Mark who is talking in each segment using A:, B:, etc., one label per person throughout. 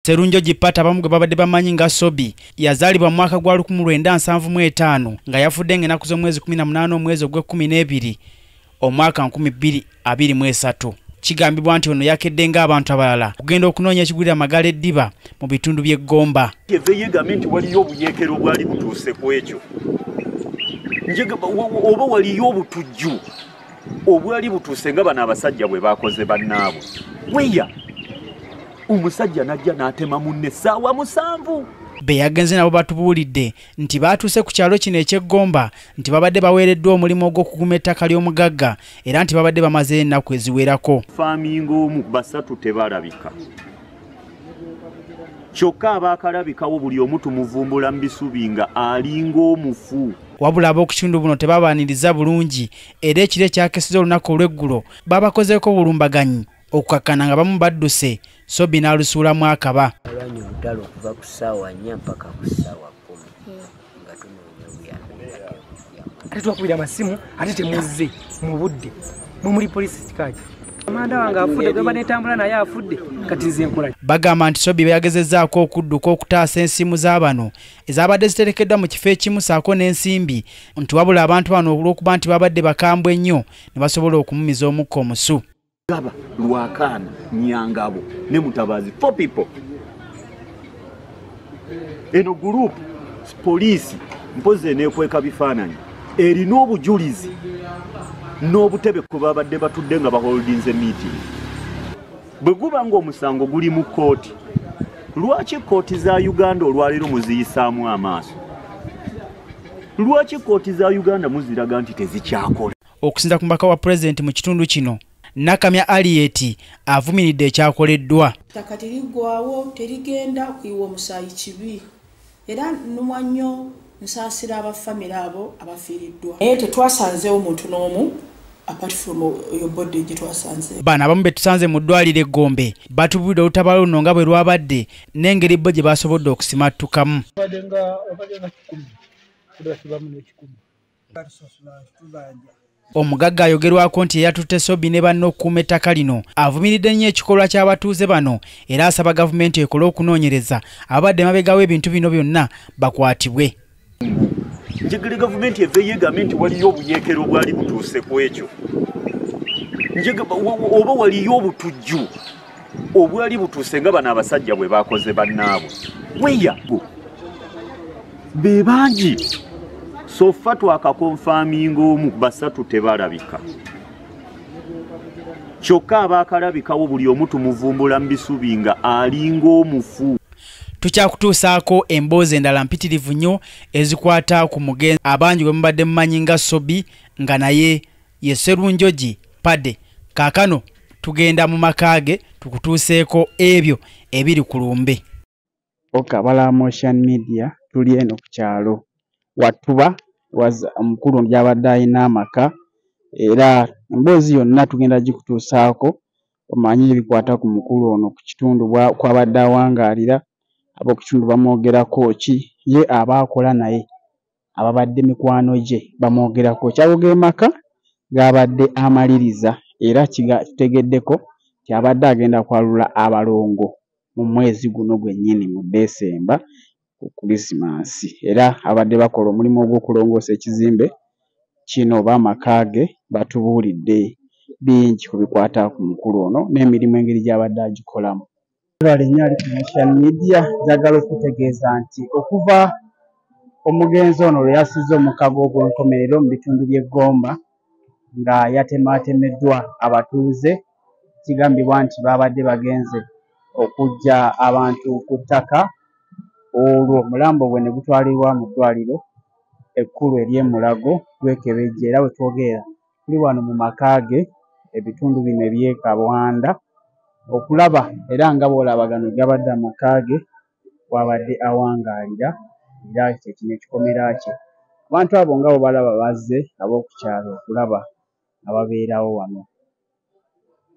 A: Sserunjogi Pat abamu gwe babadde bamanyi nga Sobi yazaalibwa mu mwaka gwa 1975 nga yafudde ng'ennaku z'omwezi 18 omwezi ogw'E12 omwaka 2023. Kigambibwa nti ono yakedde ng'abantu abalala kugenda okunoonya ekigulira amagala eddiba mu bitundu by'e Gomba.
B: Yegamenti waliyo obuyeekero bwali butuuse ku ekyo. Oba waliyo obutujju obwali butuuse nga bano abasajja bwe bakoze bannaabwe. Weya omusajja najja n'atema munne essaawa 7.
A: Be yagenze nabo batubuulidde nti baatuuse ku kyalo kino eky'e Gomba nti babadde baweereddwa omulimu ogw'okuguma ettaka ly'omugagga era nti babadde bamaze ennaku eziwerako.
B: Faaminga omu basatu tebalabika. Kyokka abaakalabikawo buli omu tumuvumbula mu bisubi nga alinga omufu.
A: Wabula ab'okukitundu buno tebabaaniriza bulungi era ekiro kyakeseza olunaku olw'eggulo babakozeeko bulumbaganyi okukakkana nga bamu badduse Sobi n'alusuulamu akaba.
C: Alwanye olutalo okuva ku ssaawa 4 mpaka ku ssaawa 10 nga tunoonya obuyambi.
D: Ate twakubira amasimu ate temuzze mu budde muli polisi kikaaki. Amanda wange afudde gwe banetambula naye afudde kati nze nkola.
A: Bagamba nti Sobi yagezezzaako okudduka okutaasa ensimu z'abano ezabadde ziterekeddwa mu kifo ekimu saako n'ensimbi nti wabula abantu bano olw'okuba nti babadde bakambwe nnyo ne basobola okumumiza omukka omusu.
B: Gaba Lwakaana Nyangabo ne Mutabazi 4 people. Eno group police mpoze nekweka bifaananyi erina obujulizi n'obutebe ku babadde batudde nga baholdinze meeting. Bwe guba ng'omusango guli mu kooti, lwaki kooti za Uganda olwaleero muziyisaamu amaaso? Lwaki kooti za Uganda muziraga nti tezikyakola?
A: Okusinza ku mbaka wa pulezidenti mu kitundu kino, Nakamya Aliet avumiridde ekyakoleddwa.
E: Ettaka terigwawo terigenda kuyiwa omusaayi kibi era nnumwa nnyo nsaasira abafamire abo abafiiriddwa. Naye tetwasanzeewo omuntu n'omu apart from your body gye twasanze.
A: Bano abamu be tusanze mu ddwaliro e Gombe batubuulidde olutabaalo luno nga bwe lwabadde n'engeri bo gye basobodde okusimattukamu. Omugagga ayogerwako nti yatutte Sobi ne banne okukuuma ettaka lino avumiridde nnyo ekikolwa ky'abatuuze bano era asaba gavumenti ekole okunoonyereza abadde mabegawo ebintu bino byonna bakwatibwe.
B: Njagala gavumenti eveeyo egambe nti waliyo obuyeekero bwali butuuse ku ekyo. Oba waliyo obutujju obwali butuuse nga bano abasajja bwe bakoze bannaabwe. Weya be bangi sofa twakakonfaaminga omu basatu tebalabika. Kyokka abaakalabikawo buli omu tumuvumbula mu bisubi nga alinga omufu.
A: Tukyakutuusaako emboozi endala mpitirivu nnyo ezikwata ku mugenzi abangi gwe mubadde mumanyi nga Sobi nga naye ye Sserunjogi Pat. Kaakano tugenda mu maka ge tukutuuseeko ebyo ebiri ku lumbe.
F: Okabala Motion Media tuli eno ku kyalo Watuba omukulu gy'abadde alina amaka era emboozi yonna tugenda gikutuusaako omanyi ebikwata ku mukulu ono ku kitundu kwabadde awangaalira. Ab'okukitundu bamwogerako ki ye abaakola naye ababadde mikwano gye bamwogerako kyabogera maka g'abadde amaliriza era kitegeddeko nti abadde agenda kwalula abalongo mu mwezi guno gwennyini mu Desemba ku Krisimansi era abadde bakola omulimu ogw'okulongoosa ekizimbe kino oba amaka ge batubuulidde bingi ku bikwata ku mukulu ono n'emirimu engeri gy'abadde agikolamu. Linnya ali ku Motion Media njagala okutegeeza nti okuva omugenzi ono lwe yasizza omukago ogw'enkomerero mu bitundu by'e Gomba nga yatemaatemeddwa abatuuze, kigambibwa nti babadde bagenze okuggya abantu ku ttaka olwo omulambo gwe ne gutwalibwa mu ddwaliro ekkulu ery'e Mulago Lwekebejje era we twogera tuli wano mu maka ge ebitundu bino eby'e Kabwanda okulaba era nga bw'olaba gano gabadde amaka ge wabadde awangaalira era kyekino ekikomera kye. Abantu abo nga bo balaba bazze ab'oku kyalo okulaba ababeerawo wano.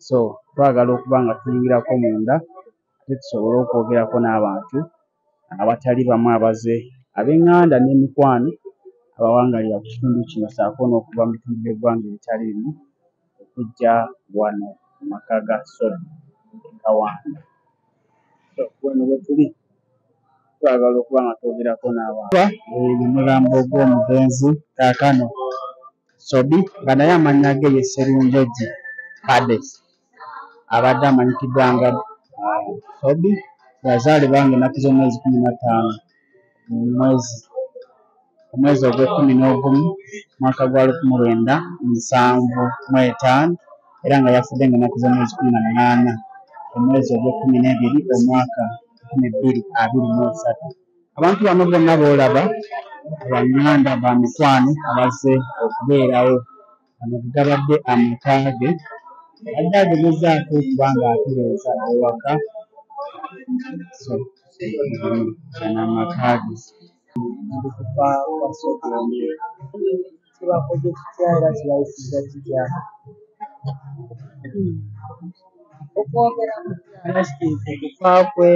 F: So twagala okuba nga tuyingirako munda ate tusobole okwogerako n'abantu abatali bamu abazze ab'eŋŋanda n'emikwano abawangaalira ku kitundu kino saako n'okuva mu bitundu by'eggwanga ebitali bimu okujja wano mu maka ga Sobi Kawanda. wano we tuli twagala okuba nga twogerako n'abantu omulambo gw'omugenzi kaakano Sobi nga naye amannya ge ye Sserunjogi Hades abadde amanyikiddwa nga Sobi yazaalibwa ng'ennaku z'omwezi 15 omwezi ogw'e11 mwaka gwa 1975 era nga yafudde ng'ennaku z'omwezi 18 omwezi ogw'e12 omwaka 2023. Abantu bano bonna boolaba Abanyanda ba mikwano abazze okubeerawo bano gabadde amaka ge adde agezezaako okuba ng'atereeza ewaka gano amaka ge okufa kwa Sobi kibakodde kitya era kibayisiza kitya okufa kwe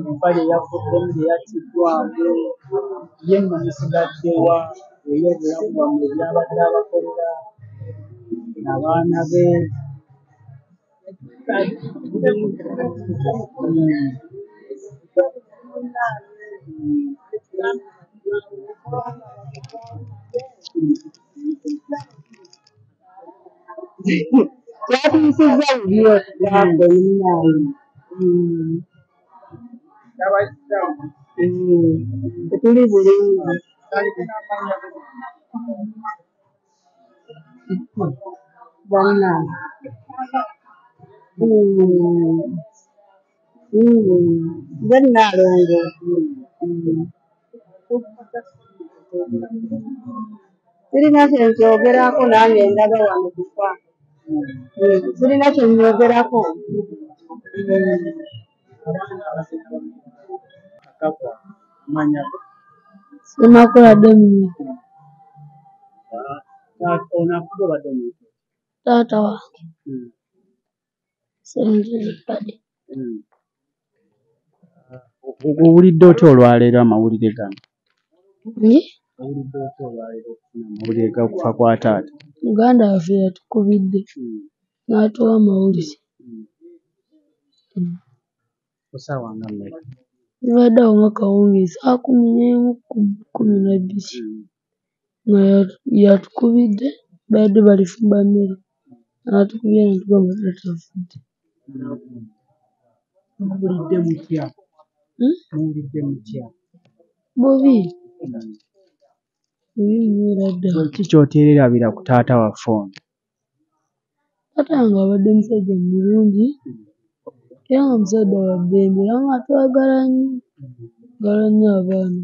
F: empale yafuddemu gye yattiddwamu ye nno musigaddewa eyo obulamu bwammwe byabadde abakolera abaana be twatuyisizza bubi okufaako yinaayo tetuli bulungi bannange nze Naalongo sirina kye nkyogerako nange ndaga wano kufa sirina kye nyogerako Semakula Dominic taata wange Sserunjogi Hades. Owulidde otya olwaleero amawulire gano? Owulidde otya olwaleero okufuna amawulire g'okufa kwa taata? Muganda waffe yatukubidde n'atuwa amawulire. Ku ssaawa nga mmeka? Zibadde awo nga kawungeezi 11:12 nga yatukubidde badde balifumba mmere n'atukubira ne tugamba taata afudde. Muwulidde mutya? Muwulidde mutya? Bubi nnyo era ddala. Ki ky'oteererabira ku taata waffe ono? Taata wange abadde musajja mulungi era nga musajja wa ddembe era nga twagala nnyo abaana.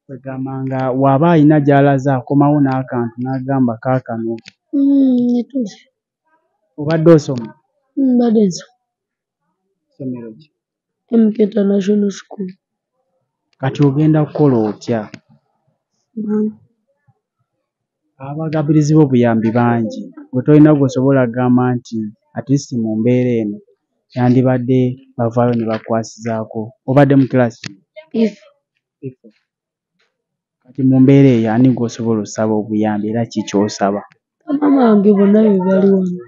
F: Kwegamba nga waba alina gy'alaze akomawo n'akantu n'agamba kaakano. Netuli. Obadde osoma? Mbadde nsoma. Ssomero ki? MK International School. Kati ogenda kukola otya? Abagabirizi b'obuyambi bangi gwe tolina gw'osobola kugamba nti at least mu mbeera eno yandibadde bavaayo ne bakwasizaako. Obadde mu kirasi? Kati mu mbeera eyo ani gw'osobola osaba obuyambi era ki ky'osaba? Maama wange bonna be bali wano.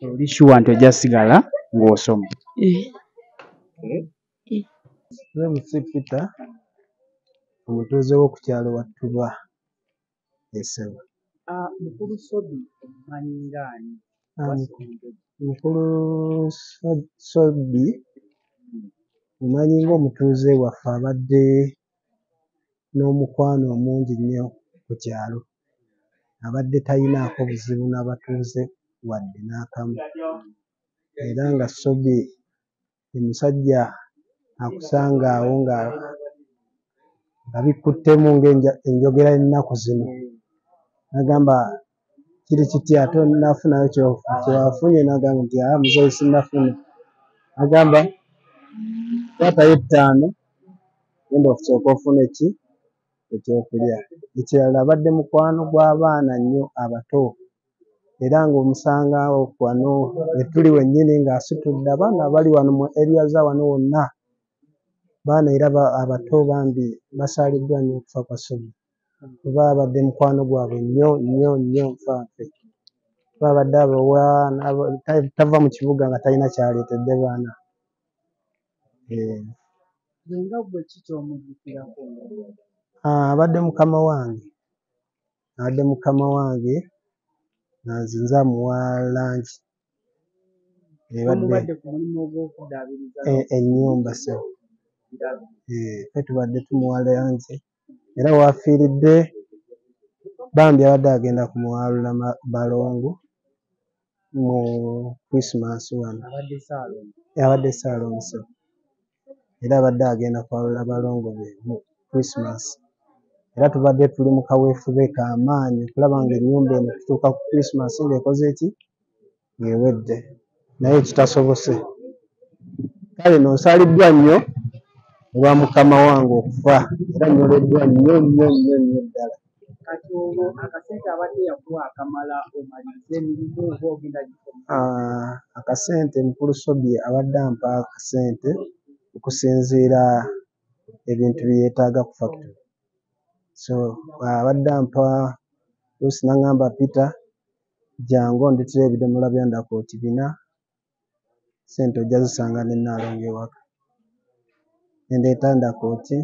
F: Oli sure nti ojja sigala ng'osoma?
G: Remusi Peter omutuuze w'oku kyalo Wattuba Esebo.
F: Mukulu Sobi omumanyi ng'ani?
G: Mukulu Sobi omumanyi ng'omutuuze waffe abadde n'omukwano omungi nnyo ku kyalo. Abadde talinaako buzibu n'abatuuze wadde n'akamu. Era nga Sobi ye musajja akusanga awo nga bikuttemu ng'enjogera ennaku zino. N'agamba kiri kitya ate nafunayo kyewafunye? N'agamba nti muzeeyi sinnafuna. N'agamba kwatayo 5 genda okusooka ofune ekyokulya. Ekirala abadde mukwano gw'abaana nnyo abato era ng'omusanga wano we tuli wennyini ng'asitudde abaana abali wano mu area za wano wonna. Baana era abato bambi basaaliddwa nnyo okufa kwa Sobi kuba abadde mukwano gwabwe nnyo nnyo nnyo nfanfe. babadde abo tava mu kibuga nga talina kyaleetedde baana.
F: Nga gwe kikyomujjukirako?
G: Abadde mukama wange nze nze amuwa langi.
F: Mubadde ku mulimu ogw'okuddaabiriza
G: ennyumba se. Ffe tubadde tumuwa langi era waafiiridde bambi abadde agenda kumuwalula balongo mu Christmas wano. Abadde Ssaalongo era abadde agenda kwalula balongo be mu Christmas. Era tubadde tuli mu kaweefube k'amaanyi okulaba ng'ennyumba eno tutuuka ku Christmas ng'ekoze eki? Ng'ewedde. Naye kitasobose. Kale no nsaaliddwa nnyo olwa mukama wange okufa era nyoleddwa nnyo ddala.
F: Kati olwo akasente abadde yakuwa akamala omaliriza emirimu oba ogenda gikoma?
G: Akasente mukulu Sobby abadde ampa akasente okusinziira ebintu bye yeetaaga ku factory. So abadde ampa oluusi n'aŋŋamba Peter jangu ondetera ebidomola bya Ndakooti 4, sente ojja zisanga ne Nnaalongo ewaka. Ne ndeeta Ndakooti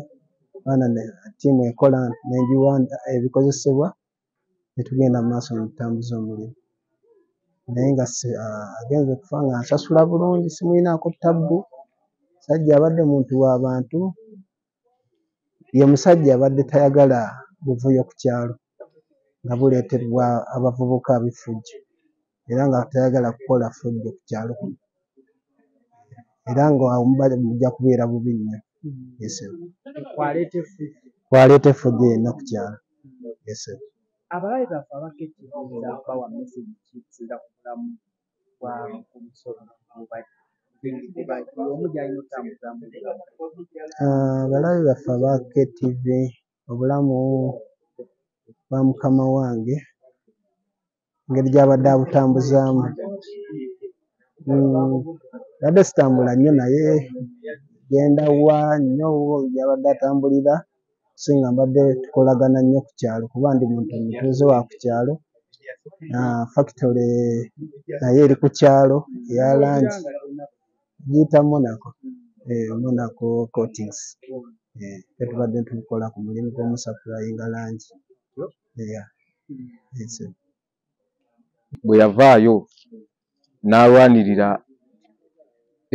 G: baana ttiimu ekola n'enjiwa ebikozesebwa ne tugenda mu maaso ne tutambuza omulimu. Naye nga agenze okufa nga nsasula bulungi simulinaako ttabbu. Musajja abadde muntu w'abantu, ye musajja abadde tayagala buvuyo ku kyalo nga buleetebwa abavubuka ab'effujjo era nga tayagala kukola ffujjo ku kyalo kuno era nga mujja kubeera bubi nnyo. Kwaleeta effujjo yenna ku kyalo.
F: Abalabe baffe abakkiriza bawa message ki okusinziira ku bulamu bwa omu gy'alina okutambuzamu?
G: Abalabe baffe aba KTV obulamu bwa mukama wange engeri gy'abadde abutambuzaamu abadde sitambula nnyo naye genda wa nnyo gy'abadde atambulira singa mbadde tukolagana nnyo ku kyalo kuba ndi muntu mutuuze wa ku kyalo. Factory naye eri ku kyalo eya langi giyita Monaco Coatings. Ffe tubadde tukola ku mulimu gw'omusappulayinga langi.
H: Bwe yavaayo n'alwanirira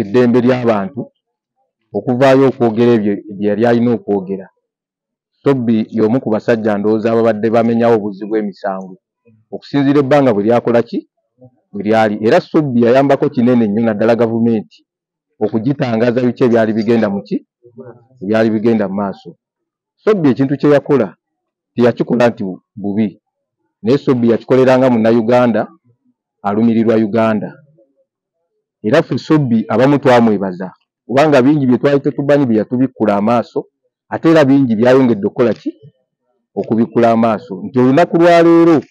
H: eddembe ly'abantu okuvaayo okwogera ebyo bye yali alina okwogera. Sobby y'omu ku basajja ndowooza ababadde bamenyawo obuzzi bw'emisango okusinziira ebbanga bwe lyakola ki bwe lyali. Era Sobby yayambako kinene nnyo naddala gavumenti okugitangaaza biki ebyali bigenda mu maaso. Sobby ekintu kye yakola teyakikola nti bubi, naye Sobby yakikoleranga munnayuganda alumirirwa Uganda. Era ffe Sobby abamu twamwebaza kubanga bingi bye twali tetumanyi bye yatubikkula amaaso ate era bingi byayongedde okukola ki okubikkula amaaso nti olunaku lwa leero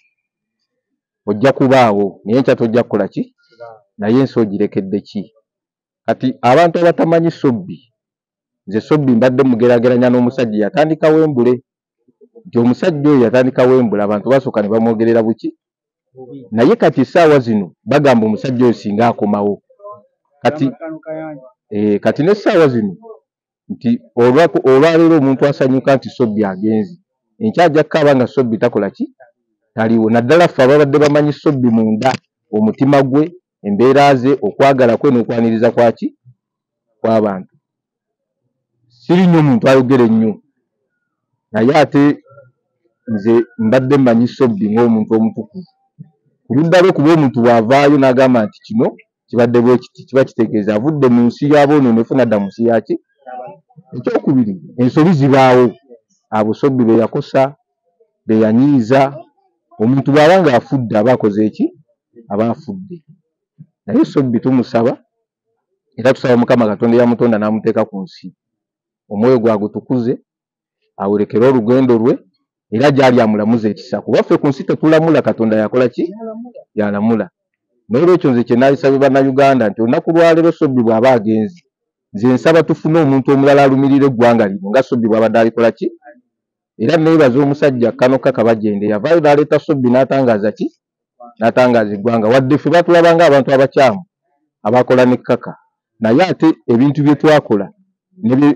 H: ojja kubaawo naye enkya tojja kukola ki naye ensi ogirekedde ki. Kati abantu abatamanyi Sobby, nze Sobby mbadde mugerageranya n'omusajja yatandika Wembule nti omusajja oyo yatandika Wembule abantu basooka ne bamwogerera buki naye kati essaawa zino bagamba omusajja oyo singa akomawo kati n'essaawa zino nti olwaleero omuntu asanyuka nti Sobby agenze enkya ajja kukaaba nga Sobby takola ki taliwo. Naddala ffe ababadde bamanyi Sobby munda omutima gwe embeera ze okwagala kwe n'okwaniriza kwaki kw'abantu. Siri nnyo omuntu ayogera ennyo naye ate nze mbadde mmanyi Sobby ng'omuntu omutukuvu ku ludda lwe kuba omuntu bw'avaayo n'agamba nti kino kibadde bwe kiti kiba kitegeeza avudde mu nsi y'aboononefu n'adda mu nsi yaki. Ekyokubiri ensobi zibaawo abo Sobby be yakosa be yanyiiza. Omuntu bw'aba ng'afudde aba akoze eki aba afudde. Naye Sobby tumusaba era tusaba Mukama Katonda eyamutonda n'amuteeka ku nsi omwoyo gwagutukuze awolekere olugendo lwe era gy'ali amulamuza ekisa kuba ffe ku nsi tetulamula Katonda yakola ki yalamula. N'olwekyo nze kye naalisabye bannayuganda nti olunaku lwaleero Sobby bw'aba agenze nze nsaba tufune omuntu omulala alumirira eggwanga lino nga Sobby bw'abadde alikola ki. Era neebaza omusajja Kanoka Kabajende yavaayo n'aleeta Sobby n'atangaaza ki n'atangaza eggwanga wadde ffe batulabanga abantu abakyamu abakola n'ekkaka naye ate ebintu bye twakola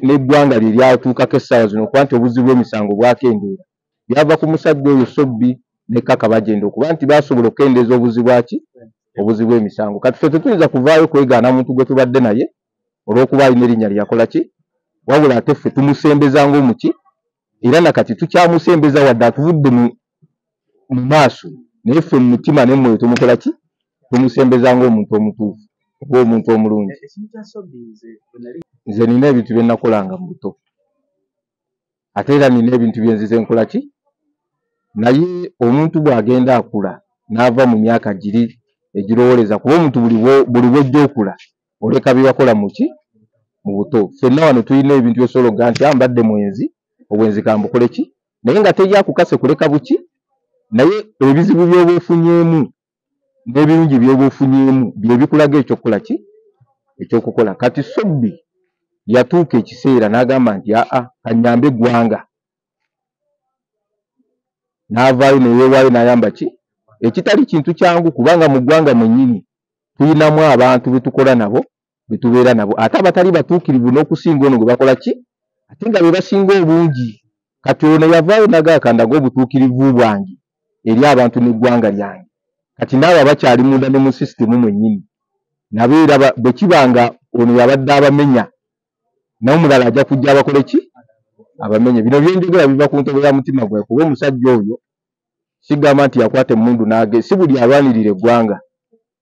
H: n'eggwanga lye lyatuukako essaawa zino okuba nti obuzibu bw'emisango bwakendeera byava ku musajja oyo Sobbi n'ekkaka bagenda okuba nti basobola okukendeeza obuzibu bw'emisango. Kati ffe tetuyinza kuvaayo kwegaana muntu gwe tubadde naye olw'okuba alina erinnya lye yakola ki wabula ate ffe tumusembeza ng'omuki era nakati tukyamusembeza wadde atuvudde mu maaso naye ffe mu mutima n'emmwoyo tumukola ki tumusembeza ng'omuntu omutuufu oba omuntu omulungi. Nze nina ebintu bye nakolanga mu buto ate era nina ebintu bye nzize nkola ki naye omuntu bw'agenda akula n'ava mu myaka giri egirowooleza kuba omuntu buli bw'ojja okula oleka bye wakola mu ki mu buto. Ffenna wano tulina ebintu by'osologa nti mbadde mwenzi obwenzi kambukole ki naye nga teryakukase kuleka buki naye ebizibu by'oba ofunyeemu n'ebirungi by'oba ofunyeemu bye bikulaga ekyokukola ki ekyokukola. Kati Sobbi yatuuka ekiseera n'agamba nti kanyambe eggwanga n'avaayo neyeewaayo n'ayamba ki ekitali kintu kyangu kubanga mu ggwanga mwennyini tulinamu abantu be tukola nabo be tubeera nabo ate abatali batuukirivu n'okusinga ono gwe bakola ki ate nga be basinga obungi. Kati ono yavaayo n'agakandaga obutuukirivu bwange eri abantu n'eggwanga lyange. Kati naabo abakyali munda ne mu sisitemu mwennyini nabo era bwe kibanga ono yabadde abamenya naye omulala ajja kujja abakole ki abamenye. Bino byenjogera biva ku ntobo ya mutima gwe kuba omusajja oyo sigamba nti yakwata emmundu n'age si buli alwanirira eggwanga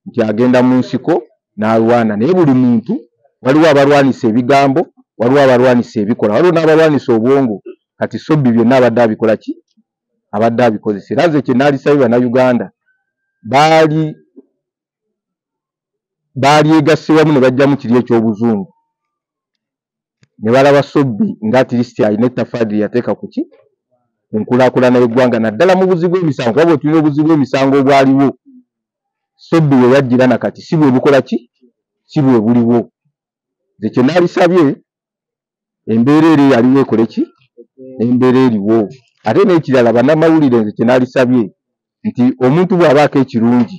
H: nti agenda mu nsiko n'alwana naye buli muntu waliwo abalwanisa ebigambo waliwo abalwanisa ebikola waliwo n'abalwanisa obwongo. Kati Sobbi byonna abadde abikola ki abadde abikozesa era nze kye naalisabye bannayuganda baali egasse wamu ne bajjamu kiri eky'obuzungu ne balaba Sobbi nga at least alina ettaffaali lye yateeka ku ki ku nkulaakulana y'eggwanga naddala mu buzibu bw'emisango wabwe tulina obuzibu bw'emisango obwaliwo Sobbi we yajjira nakati si bwe bukola ki si bwe buliwo. Nze kye naalisabye embeera eri yaliwo ekole ki embeera eriwo ate n'ekirala bannamawulire nze kye naalisabye nti omuntu bw'abaako ekirungi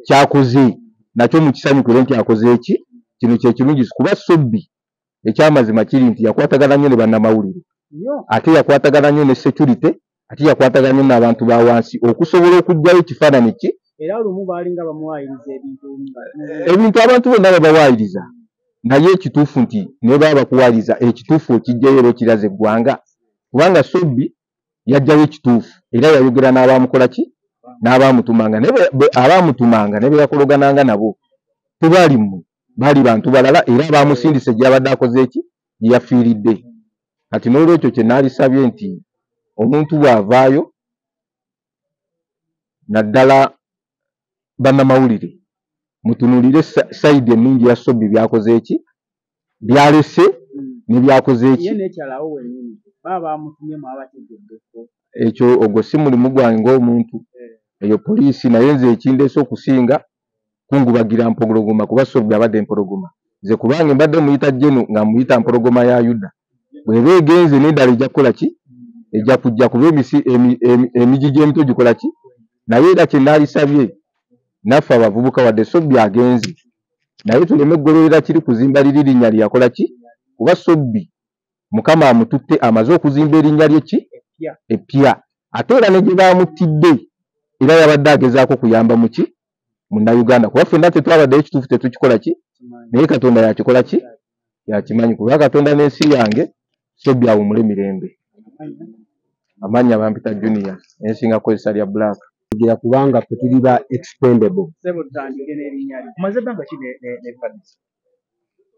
H: kyakoze nakyo mukisanyukire nti akoze eki kino kyekirungi kuba Sobbi ekyamazima kiri nti yakwatagana nnyo ne bannamawulire ate yakwatagana nnyo ne security ate yakwatagana nnyo n'abantu ba wansi okusobola okuggyayo ekifaananyi ki
F: era olumu baalinga bamuwaayiriza
H: ebintu abantu bonna babawaayiriza naye ekituufu nti ne baba bakuwaayiriza ekituufu okijjayo era okiraza eggwanga kubanga Sobbi yajjayo ekituufu era yayogera n'abaamukola ki n'abaamutumanga abaamutumanga ne be yakologananga nabo tebaali mmwe baali bantu balala era abaamusindise gy'abadde akoze eki gye yafiiridde. Kati n'olwekyo kye naalisabye nti omuntu bw'avaayo naddala bannamawulire mutunuulire sayidi ennungi ya Sobbi byakoze eki byalese ne byakoze eki ekyo ogwo si mulimu gwange ng'omuntu eyo poliisi naye nze ekindeese okusinga kungubagira mpologoma kuba Sobbi abadde mpologoma nze kubanga mbadde muyita jeno nga muyita mpologoma ya Yuda bw'eba egenze n'eddala ejja kukola ki ejja kujja kuba emigigi emito gikola ki naye era kye naalisabye naffe abavubuka wadde Sobbi agenze naye tuleme eggololera kiri kuzimba liri linnya lye yakola ki kuba Sobbi Mukama amututte amaze okuzimba erinnya lye ki eppya ate era ne gye baamutidde era yabadde agezaako kuyamba mu ki munnayuganda kuba ffenna tetwabaddeyo ekituufu tetukikola ki naye Katonda yakikola ki yakimanyi kuba Katonda n'ensi yange Sobbi awumule mirembe. Amannya bampita Junior ensinga kozesa lya Black
G: kugira kubanga ffe tuli ba expendable.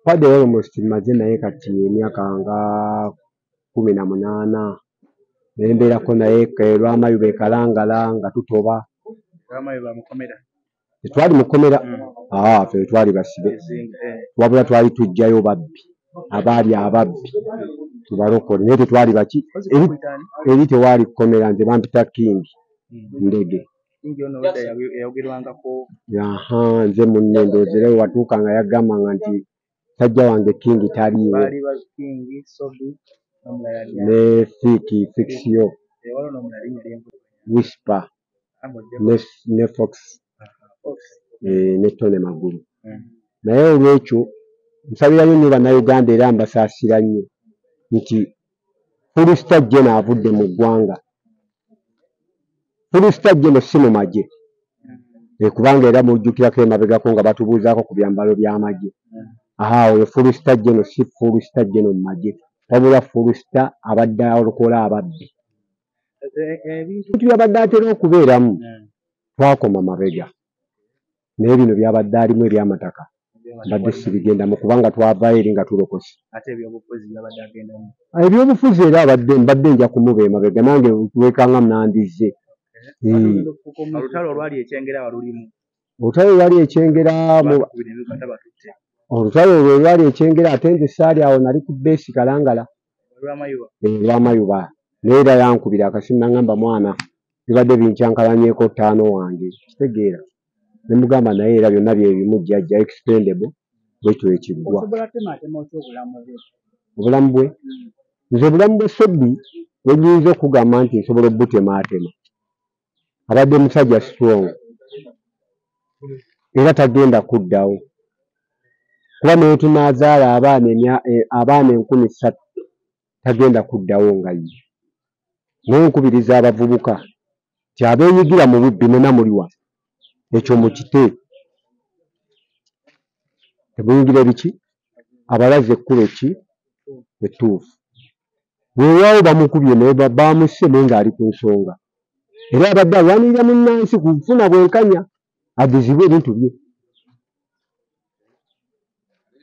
G: Padde almost maze naye kati emyaka nga 18 nembeerako naye lw'amayuba ekalangala nga tutoba tetwali mukomera ffe twali basibe wabula twali tujjayo babbi abaali ababbi tubalokole naye tetwali baki eri tewaali kukomera nze bampita King Ndege nze munne ndoozera we watuuka nga yagambanga nti sajja wange King taliiwo ne Fiksio Whisper
I: ne Fox ne Tone Magulu. Naye olwekyo nsabirayo nnyo bannayuganda era mbasaasira nnyo nti Fulusita Jeno avudde mu ggwanga. Fulusita Jeno si mu magye. Kubanga era mujjukirako emabegako nga batubuuzaako ku byambalo by'amagye. Oyo Fulusita Jeno si Fulusita Jeno mu magye. Wabula Fulusita abadde alokola ababbi. Ebintu byabadde atera okubeeramu twakoma mabega. Naye bino byabadde alimu eby'amataka. Mbadde sibigendamu kubanga twavaayo eri nga tulokose. Ebyobufuzi era mbadde nja kumuba emabega nange tuwekanga munandizze.
A: Olutalo olwali ekyengera walulimu.
I: Olutalo olwali ekyengera ate nze saali awo nali ku beesi Kalangala. Lwamayuba. Naye era yankubira akasimu n'angamba mwana bibadde binkyankalanyeeko ttaano wange. Kitegeera. Ne mugamba naye era byonna bye bimu jjajja expendable bwekyo ekiggwa. Obulamu bwe? Nze obulamu bwe Sobbi bwe nnyinza okugamba nti nsobola obbutemaatema. Abadde musajja strong. Era tagenda kuddawo. Kuba naye tunaazaala abaana 3,000 tagenda kuddawo nga ye. Naye nkubiriza abavubuka nti abeenyigira mu bubbi mwenna muli wano. Ekyo mukite. Temuyingira biki? Abalaze ekkubo ettuufu. Weewaawo bamukubye naye baamusse naye ng'ali ku nsonga. Era abadde alwanirira munnansi ku kufuna bwenkanya agezibwe ebintu bye.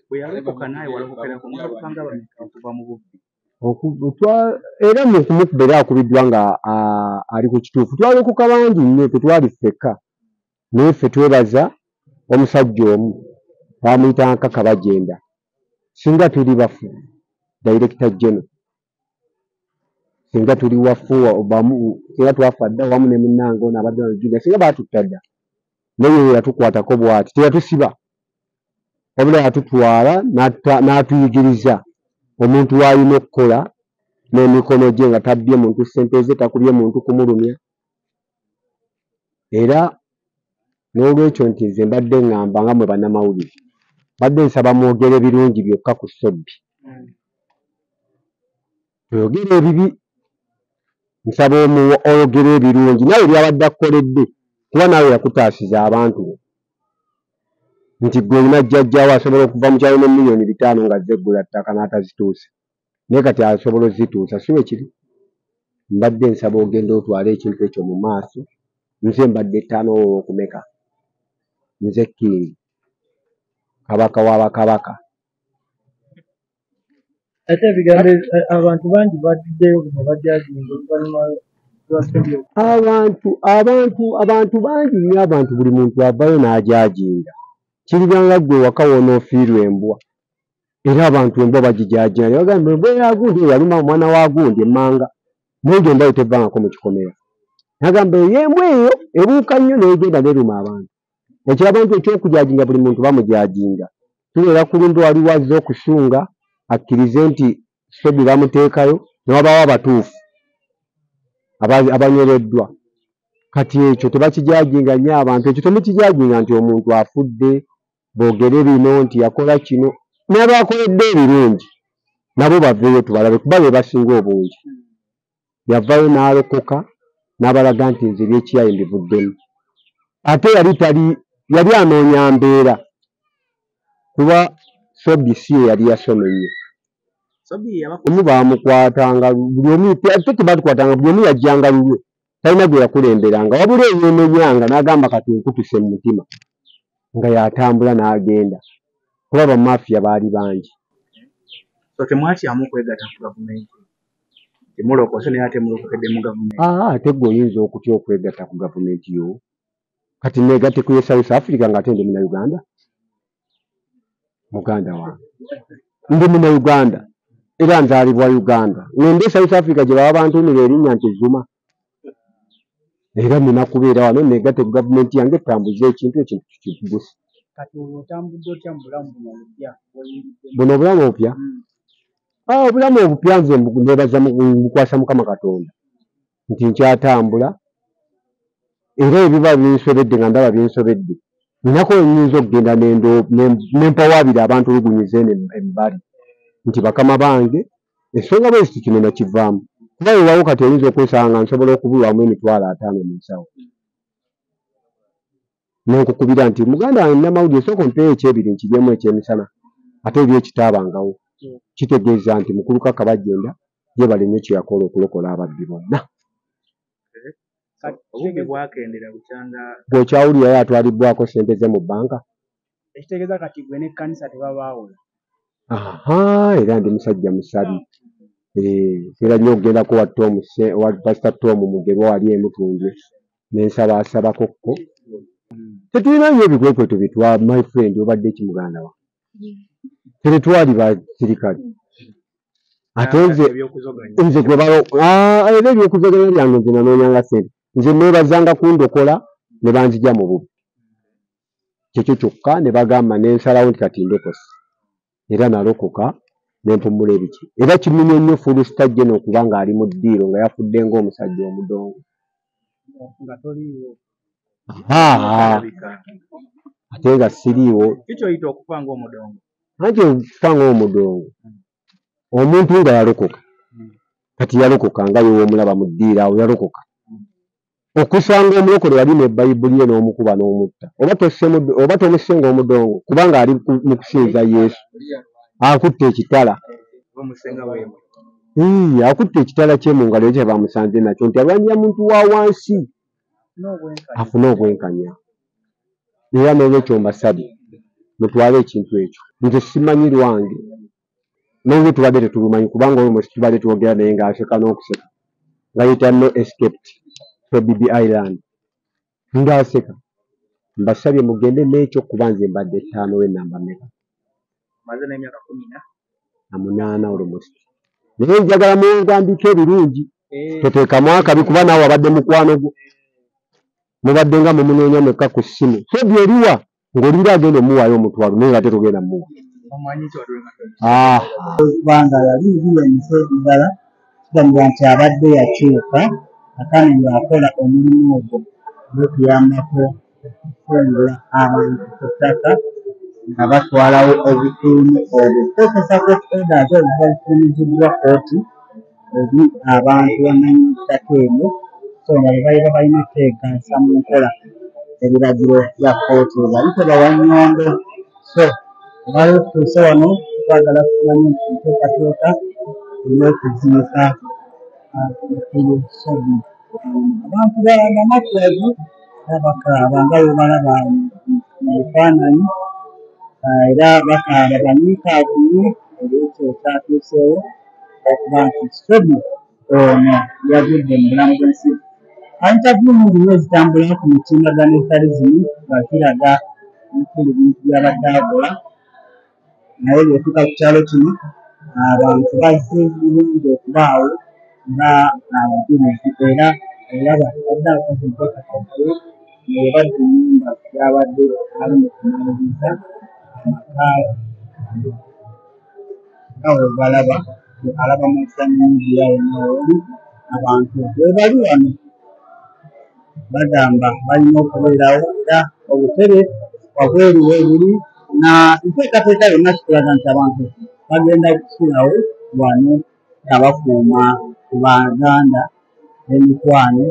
A: Bwe yalokoka naye walokokera ku mwaka nga okuva mu bubbi.
I: Era mu kumukuba era akubiddwa nga ali ku kituufu. Twalokoka bangi nnyo tetwali ffekka. Naye ffe twebaza omusajja omu bamuyita Nkaka Bajenda. Singa tuli bafu Director General. Singa tuli wafu singa twafa dda wamu ne munnange ono abadde Junior singa baatutta dda. Naye yatukwatako bw'ati teyatusiba. Wabula yatutwala n'atuyigiriza omuntu w'alina okukola n'emikono gye nga tabbye muntu ssente ze takubye muntu kumulumya. Era n'olwekyo nti nze mbadde ŋŋamba nga mwe bannamawulire. Mbadde nsaba mwogere birungi byokka ku Sobbi. Oyogere ebibi. Nsaba oyogere ebirungi nawe byabadde akukoledde. Kuba naawe yakutaasiza abantu. Nti gwe olina jjajjaawo asobola okuva mu kyalo ne miliyoni 5 nga zeggula ttaka n'atazituusa. Naye kati asobola ozituusa si we kiri. Mbadde nsaba ogenda otwala ekintu ekyo mu maaso. Nze mbadde 5 okumeka. Nze King. Kabaka w'Abakabaka.
J: Ate bigambe abantu bangi baddeyo ne bajjaginga oluvannyuma lwa Sobbi.
I: Abantu bangi nnyo abantu buli muntu avayo n'ajaginga. Kiribanga gwe waka wonoofiirwa embwa. Era abantu embwa bagijaginga. Ne bagamba embwa yagundi yaluma omwana wa gundi emmanga. Naye genda yo tevangako mu kikomera. Nagamba embwa eyo ebuuka nnyo n'egenda n'eruma abantu. Ekiraba nti ekyokujaginga buli muntu bamujajinga. Tulera ku lundi wali wazze okusunga akkirize nti Sobbi bamuteekayo ne wabaawo abatuufu abanyereddwa. Kati ekyo tebakijaginga nnyo abantu. Ekyo temukijaginga nti omuntu afudde boogere bino nti yakola kino. N'abaakoledde ebirungi nabo baveeyo tubalabe kuba be basinga obungi. Yavaayo n'alokoka n'abalaga nti nze ebyekiyayi mbivuddemu. Ate yali anoonya mbeera. Kuba Sobbi si ye yali yasomeye. Omu baamukwatanga buli omu ate tebatukwatanga buli omu yajjanga lulwe. Talina gwe yakulemberanga. Wabula eyeemenyanga n'agamba kati nkutuse mu mutima. Nga yatambula n'agenda. Kuba bamafiya baali bangi.
A: So temwatyamu okwegatta ku gavumenti. Temulokose naye ate mulokokedde mu gavumenti.
I: Ate gwe oyinza okutya okwegatta ku gavumenti yo. Kati neegatte ku South Africa ng'ate ndi Munnayuganda. Muganda wange. Ndi Munnayuganda. Era nzaalibwa Uganda. Ngende South Africa gye baba bantumira erinnya nti Zuma. Era nina kubeera wano neegatte ku gavumenti yange etambuze ekintu kikigusa.
J: Kati otambudde otya mu bulamu buno obupya?
I: Buno obulamu obupya? Obulamu obupya nze neebaza mukwasa Mukama Katonda nti nkyatambula era ebiba binsobedde nga ndaba binsobedde ninako nyinza okugenda nempawaabira abantu olugunyiza eno embali nti bakama bange ensonga bweziti kino nakivaamu kuba wewawo kati oyinza okwesanga nga nsobola okubulwamu emitwalo 5 mu nsawo nenkukubira nti muganda wange namawulire sooka ompeeyo ekyebiri nkiryemu ekyemisana ate oby ekitaabangawo kitegeeza nti mukulu Kakabajjenda ye baleme kyeyakola okulokola ababbi bonna bwekyawulirayo atwalibbwako sente ze mu bbanka
F: ekitegeeza kati gwe n'ekkanisa tebabaawula
I: era ndi musajja musabi era nnyo okugendako wa pasita Tom Mugerwa wali emutundwe nensabaasabakokko tetulina nnyo ebikwekweto byetwa my friend obadde ekimuganda wa teretwali basirikale ate nze gwe era ebyokuzoganya byange nze nanoonyanga sente nze neebazanga kundokola ne banzija mu bubi kyekyo kyokka ne bagamba nensalawo nti kati ndokosi era nalokoka nempumula ebiki era kiminye nnyo fulusita jeno okuba ng'ali mu ddiiro nga yafudde ng'omusajja omudongo
F: nga toliiwo
I: ate nga siriiwo
F: kikyoyita okufa ng'omudongo
I: anti okufa ng'omudongo omuntu nga yalokoka kati yalokoka nga yewomulaba mu ddiiro awo yalokoka okusanga omulokole yali ne bayibuli ye n'omukuba n'omutta oba tomusenga omudongo kubanga ali mu kusinza Yesu akutte ekitala akutte ekitala kye mu ngalo ekyo bamusanze nakyo nti alwanyira muntu wa wansi afune obwenkanya era n'olwekyo mbasabye mutwale ekintu ekyo nze simanyi lwange nolwe tubadde tetulumanyi kubanga olwo tubadde twogera naye ng'aseka n'okuseka nga yita no escaped to Bibi Island ng'aseka mbasabye mugende n'ekyo kuba nze mbadde 5 w'ennamba mmeka
F: maze n'emyaka
I: 8 almost naye njagala muwandiike ebirungi toteekamu akabi kuba naawe wabadde mukwano gwo mubadde nga mumunoonya mwekka ku ssimu so byeriwa ng'olira agenda omuwaayo omutwalo naye nga tetugenda muwa
J: kubanga yali ebiyenyisa ebirala kigambibwa nti abadde yakyuka akani ng'akola omulimu ogwo gw'okuyambako okufungula abantu ku ttaka nga batwalawo obukuumi obwo kokesa koda ate obufulumiziddwa kooti eri abantu bamanyi ttaka eryo so nga bwe balina okuteekansa mu nkola ebiragiro bya kooti bayitibwa Wannyondo so obali okutuusa wano twagala kumanya nti enteekateeka ey'okuziika mukulu Sobi abantu banamakulazi bakaaba nga bwe balaba mu bifaananyi era bakaaba bamiikaavu nnyo olwekyo kyatuuseewo okuba nti Sobi ono yagudde mu bulamu bw'ensi interview nyingi nnyo zitambula ku mitimbagano ezitali zimu nga ziraga ebikulu bintu byabadde akola naye bwetuuka ku kyalo kino abantu bazze bulungi okubaawo nga abajulizi era olaba badde akoze enteekateeka ye badde ennyumba gyabadde ali mu kumaliriza amaka nga bwe balaba alaba mu ssanyingiya yonna oli abantu bwe bali wano bagamba balina okubeerawo era obutebe wabweru weebuli na enteekateeka yonna kitulaga nti abantu bagenda kusulawo wano nga bakuuma ku Baganda b'emikwano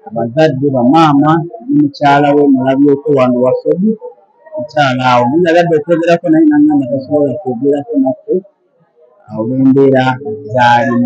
J: abazadde bamaama n'omukyala we mulabyeko wano Wasobi mukyala awo nayagadde okwogerako naye nangamba tasobola kwogerako naffe awo bw'embeera zaalimu.